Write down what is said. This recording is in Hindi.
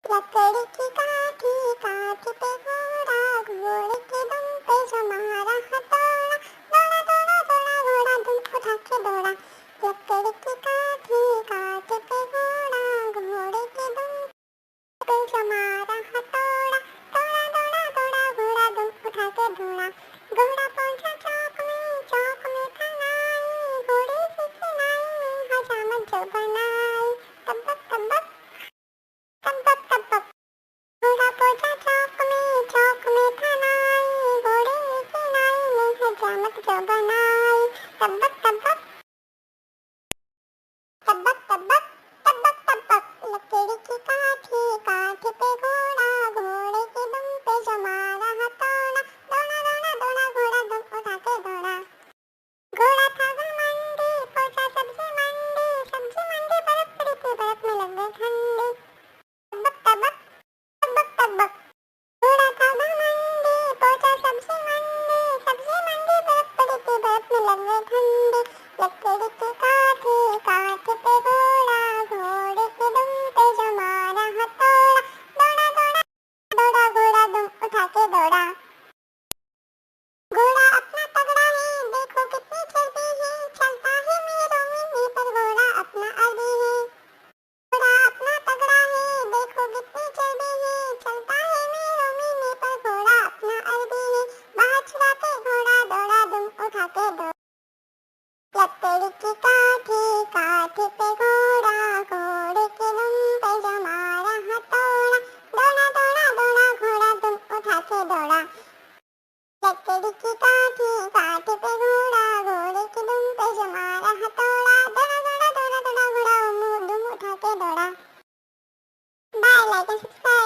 लकड़ी की काठी काठी पे घोड़ा घोड़े के दम पे जमारा हथौड़ा दौड़ा दौड़ा दौड़ा घोड़ा दुम उठा के दौड़ा। लकड़ी की काठी काठी पे घोड़ा घोड़े के दम पे जमारा हथौड़ा दौड़ा दौड़ा दौड़ा घोड़ा दुम उठा के दौड़ा। घोड़ा पहुंचा चौक में था नाई घोड़े की सिलाई में हजामत जो बनाई। तब्बक तब्बक तब्बक तब्बक घोड़ा पहुंचा चौक में था नाई घोड़े की सिलाई में हजामत जो बनाई। तब्बक तब्बक तब्बक तब्बक तब्बक तब्बक लकड़ी की काठी काठी पे घोड़ा घोड़े के दम पे जमारा हथौड़ा दौड़ा दौड़ा दौड़ा घोड़ा दम उठा के दौड़ा। घोड़ा था घमंडी पहुंचा सब्जी मंडी बर्फ पड़ी थी बर्फ में लग गई ठंडी। तब्बक तब्बक तब्बक तब्बक घोड़ा था घमंडी पहुंचा सब्जी मंडी बर्फ पड़ी थी बर्फ में लग गई ठंडी। लकड़ी की काठी काठी पे घोड़ा घोड़े के दुम पे जमारा हथौड़ा दौड़ा दौड़ा दौड़ा घोड़ा दुम उठा के दौड़ा। घोड़ा अपना तगड़ा है देखो कितनी चलती है चलता है मीलों मील पर घोड़ा अपना अड़ी है। घोड़ा अपना तगड़ा है देखो कितनी चलती है चलता है मीलों मील पर घोड़ा अपना अड़ी है। बाहर छुड़ा के घोड़ा दौड़ा दुम उठा के दौड़ा। लकड़ी की काठी काठी पे घोड़ा घोड़े के दुम पे जमारा हथौड़ा दौड़ा दौड़ा दौड़ा घोड़ा दुम उठा के दौड़ा। लकड़ी की काठी काठी पे घोड़ा घोड़े के दुम पे जमारा हथौड़ा दौड़ा दौड़ा दौड़ा दौड़ा घोड़ा दुम उठा के दौड़ा। Bye like and subscribe.